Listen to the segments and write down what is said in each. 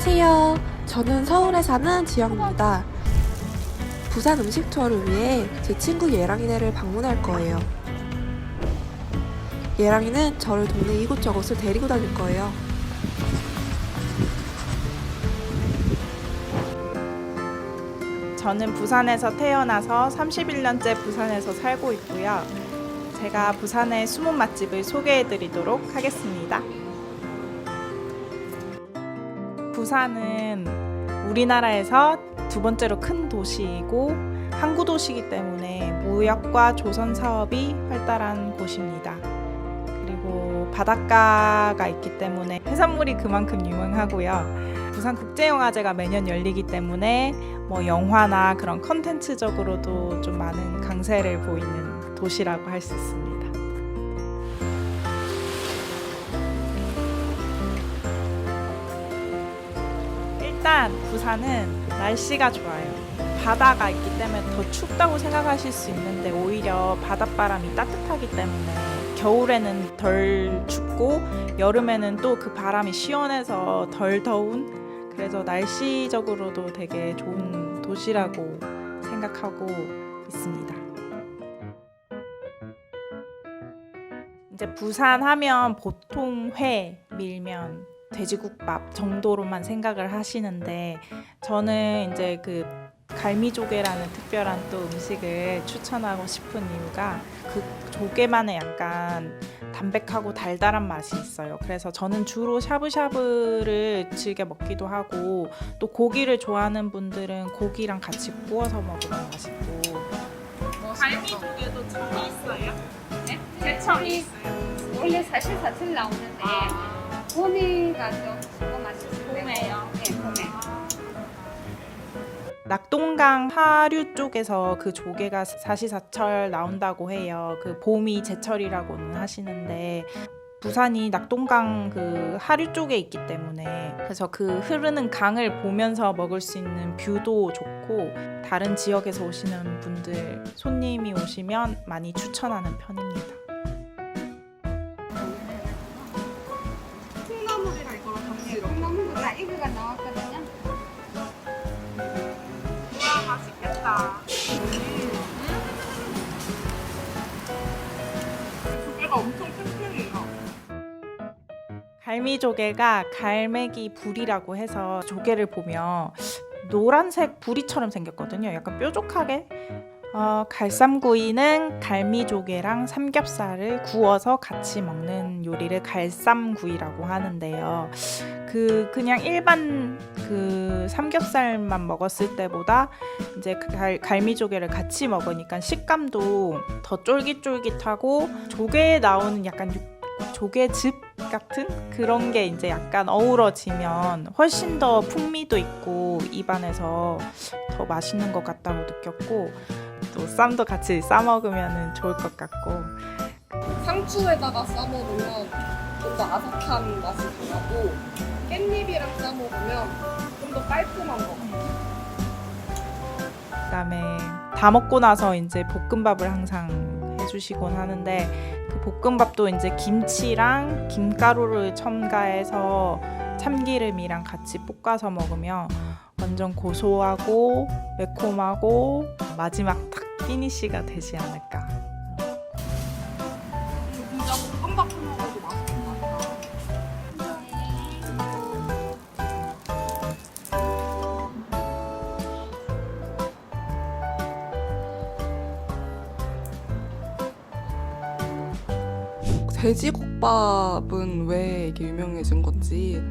안녕하세요. 저는 서울에 사는 지영입니다. 부산 음식 투어를 위해 제 친구 예랑이네를 방문할 거예요. 예랑이는 저를 동네 이곳저곳을 데리고 다닐 거예요. 저는 부산에서 태어나서 31년째 부산에서 살고 있고요. 제가 부산의 숨은 맛집을 소개해 드리도록 하겠습니다. 부산은 우리나라에서 두 번째로 큰 도시이고 항구 도시이기 때문에 무역과 조선 사업이 활달한 곳입니다. 그리고 바닷가가 있기 때문에 해산물이 그만큼 유명하고요. 부산국제영화제가 매년 열리기 때문에 영화나 그런 컨텐츠적으로도 좀 많은 강세를 보이는 도시라고 할 수 있습니다. 일단 부산은 날씨가 좋아요. 바다가 있기 때문에 더 춥다고 생각하실 수 있는데 오히려 바닷바람이 따뜻하기 때문에 겨울에는 덜 춥고 여름에는 또 그 바람이 시원해서 덜 더운, 그래서 날씨적으로도 되게 좋은 도시라고 생각하고 있습니다. 이제 부산 하면 보통 회, 밀면, 돼지국밥 정도로만 생각을 하시는데 저는 이제 그 갈미조개라는 특별한 또 음식을 추천하고 싶은 이유가 그 조개만의 약간 담백하고 달달한 맛이 있어요. 그래서 저는 주로 샤브샤브를 즐겨 먹기도 하고, 또 고기를 좋아하는 분들은 고기랑 같이 구워서 먹으면 맛있고. 갈미조개도 청이 있어요? 네? 제철이 있어요. 원래 사실 사실 나오는데 봄이가 좀 그거 맛있어요. 봄에요? 네, 봄에. 낙동강 하류 쪽에서 그 조개가 사시사철 나온다고 해요. 그 봄이 제철이라고는 하시는데 부산이 낙동강 그 하류 쪽에 있기 때문에 그래서 그 흐르는 강을 보면서 먹을 수 있는 뷰도 좋고, 다른 지역에서 오시는 분들, 손님이 오시면 많이 추천하는 편입니다. 콩나물이랑 이거랑 같이 콩나물보다 이거가 나왔거든요. 와, 맛있겠다. 조개가 엄청 탱탱해요. 갈미조개가 갈매기 불이라고 해서 조개를 보면 노란색 부리처럼 생겼거든요. 약간 뾰족하게. 갈쌈구이는 갈미조개랑 삼겹살을 구워서 같이 먹는 요리를 갈쌈구이라고 하는데요. 그냥 일반 그 삼겹살만 먹었을 때보다 이제 갈미조개를 같이 먹으니까 식감도 더 쫄깃쫄깃하고, 조개에 나오는 약간 조개즙 같은 그런 게 이제 약간 어우러지면 훨씬 더 풍미도 있고 입안에서 더 맛있는 것 같다고 느꼈고, 또 쌈도 같이 싸 먹으면 좋을 것 같고. 상추에다가 싸 먹으면 좀 더 아삭한 맛이 나고 깻잎이랑 싸 먹으면 좀 더 깔끔한 것 같아요. 그다음에 다 먹고 나서 이제 볶음밥을 항상 해주시곤 하는데, 그 볶음밥도 이제 김치랑 김가루를 첨가해서 참기름이랑 같이 볶아서 먹으면 완전 고소하고 매콤하고 마지막 딱 피니쉬가 되지 않을까. 진짜 볶음밥 해 먹어도 맛있는 것 같아요. 돼지국밥은 왜 이게 유명해진 건지.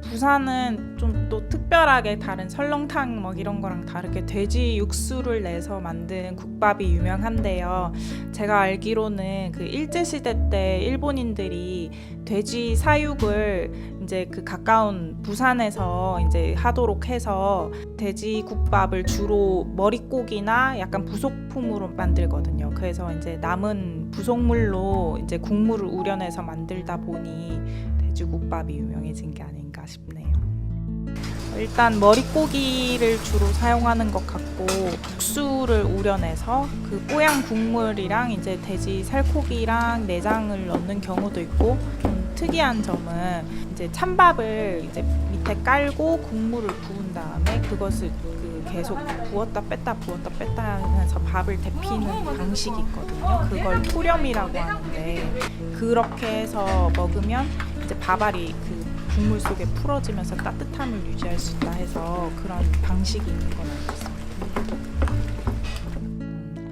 부산은 좀 또 특별하게 다른 설렁탕 이런 거랑 다르게 돼지 육수를 내서 만든 국밥이 유명한데요. 제가 알기로는 그 일제시대 때 일본인들이 돼지 사육을 이제 그 가까운 부산에서 이제 하도록 해서 돼지 국밥을 주로 머릿고기나 약간 부속품으로 만들거든요. 그래서 이제 남은 부속물로 이제 국물을 우려내서 만들다 보니 돼지국밥이 유명해진 게 아닌가 싶네요. 일단 머릿고기를 주로 사용하는 것 같고, 국수를 우려내서 그 뽀얀 국물이랑 이제 돼지 살코기랑 내장을 넣는 경우도 있고, 좀 특이한 점은 이제 찬밥을 이제 밑에 깔고 국물을 부은 다음에 그것을 계속 부었다 뺐다 하면서 밥을 데피는 방식이 있거든요. 그걸 토렴이라고 하는데 그렇게 해서 먹으면 이제 밥알이 그 국물 속에 풀어지면서 따뜻함을 유지할 수 있다 해서 그런 방식이 있는 건 알고 있습니다.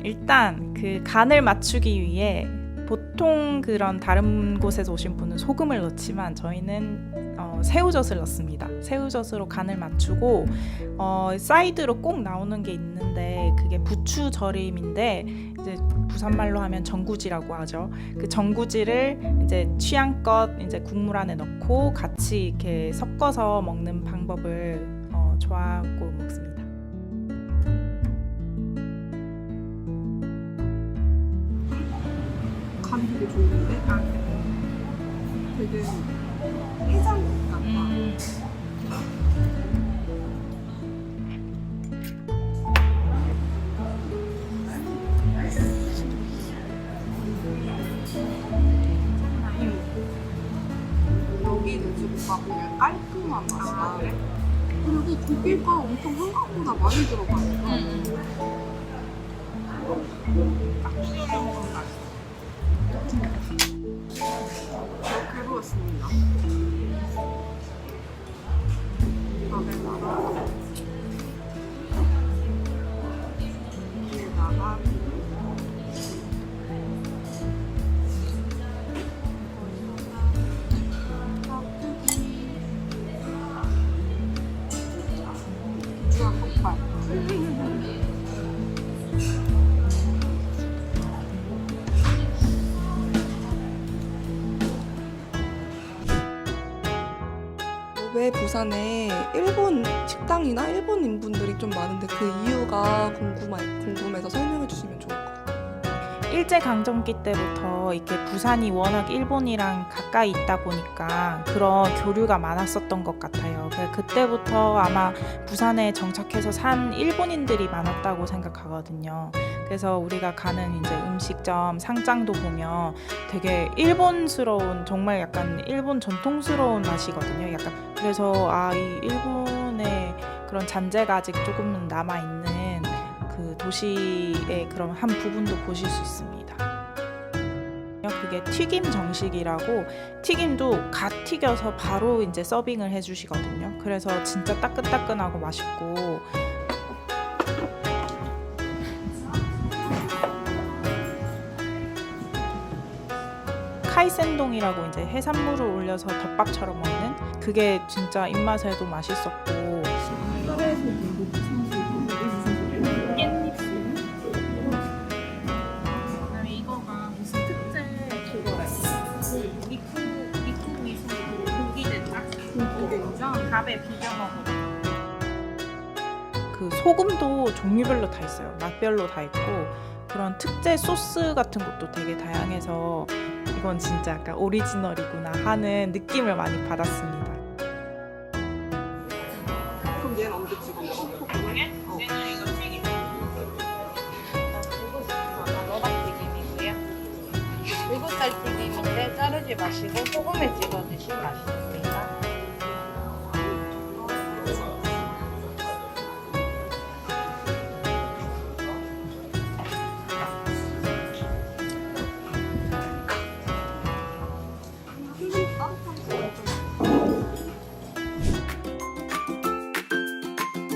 일단 그 간을 맞추기 위해 보통 그런 다른 곳에서 오신 분은 소금을 넣지만 저희는 새우젓을 넣습니다. 새우젓으로 간을 맞추고 사이드로 꼭 나오는 게 있는데 그게 부추 절임인데 이제 부산말로 하면 전구지라고 하죠. 그 전구지를 이제 취향껏 이제 국물 안에 넣고 같이 이렇게 섞어서 먹는 방법을 좋아하고 먹습니다. 간이 되게 좋은데? 되게 해장 같다. 여기 돼지국밥 되게 깔끔한 맛이야. 그리고 고기가 엄청 생각보다 많이 들어가니까 딱 끓여 먹는 맛이야. 이렇게 해보겠습니다. 밥에다가 여기에다가 고추랑 kok발. 왜 부산에 일본 식당이나 일본인 분들이 좀 많은데 그 이유가 궁금해서 설명해 주시면 좋을 것 같아요. 일제강점기 때부터 이렇게 부산이 워낙 일본이랑 가까이 있다 보니까 그런 교류가 많았었던 것 같아요. 그때부터 아마 부산에 정착해서 산 일본인들이 많았다고 생각하거든요. 그래서 우리가 가는 이제 음식점 상장도 보면 되게 일본스러운, 정말 약간 일본 전통스러운 맛이거든요. 약간 그래서 이 일본의 그런 잔재가 아직 조금은 남아 있는 그 도시의 그런 한 부분도 보실 수 있습니다. 그게 튀김 정식이라고 튀김도 갓 튀겨서 바로 이제 서빙을 해주시거든요. 그래서 진짜 따끈따끈하고 맛있고. 카이센동이라고 이제 해산물을 올려서 덮밥처럼 먹는 그게 진짜 입맛에도 맛있었고. 이거가 무슨 특제 그거였어. 미쿠 미소 고기 된다. 고기된장 밥에 비벼 먹으면. 그 소금도 종류별로 다 있어요. 맛별로 다 있고 그런 특제 소스 같은 것도 되게 다양해서 이건 진짜 약간 오리지널이구나 하는 느낌을 많이 받았습니다. 그럼 얘는 언제 찍어 먹어? 소금에? 얘는 이거 튀김. 노박튀김이고요. 7살 튀김인데 자르지 마시고 소금에 찍어 드시면 맛있습니다.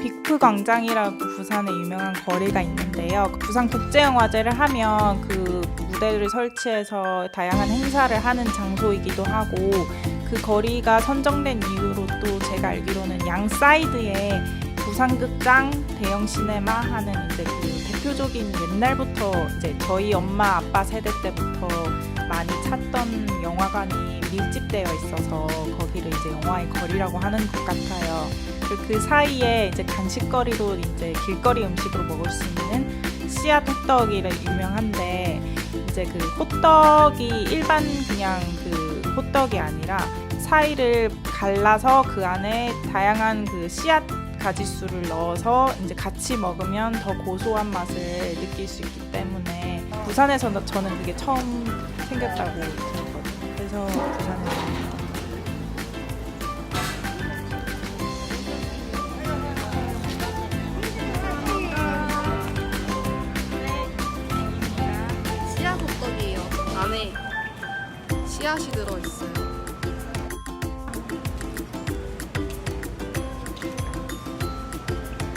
빅프광장이라고 부산에 유명한 거리가 있는데요. 부산국제영화제를 하면 그 무대를 설치해서 다양한 행사를 하는 장소이기도 하고 그 거리가 선정된 이유로 또 제가 알기로는 양 사이드에 부산극장, 대형 시네마 하는 이제 그 대표적인 옛날부터 이제 저희 엄마 아빠 세대 때부터 많이 찾던 영화관이 밀집되어 있어서 거기를 이제 영화의 거리라고 하는 것 같아요. 그 사이에 이제 간식거리로 이제 길거리 음식으로 먹을 수 있는 씨앗 호떡이를 유명한데 이제 그 호떡이 일반 그냥 그 호떡이 아니라 사이를 갈라서 그 안에 다양한 그 씨앗 가지수를 넣어서 이제 같이 먹으면 더 고소한 맛을 느낄 수 있기 때문에 부산에서 저는 그게 처음 생겼다고 들었거든요. 그래서 부산에 왔어요. 씨앗 호떡이에요. 안에 씨앗이 들어있어요.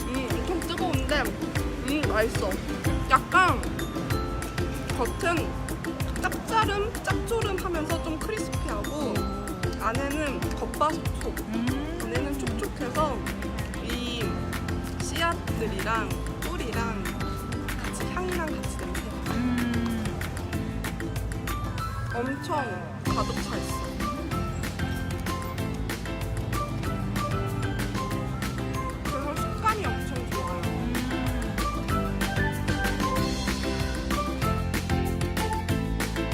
엄청 뜨거운데 맛있어. 약간 겉은 짭조름하면서 좀 크리스피하고 안에는 겉바속촉. 안에는 촉촉해서 이 씨앗들이랑 꿀이랑 같이 향이랑 같이 냄새가 엄청 가득 차 있어. 그래서 식감이 엄청 좋아요.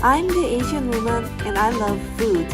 I'm the Asian woman and I love food.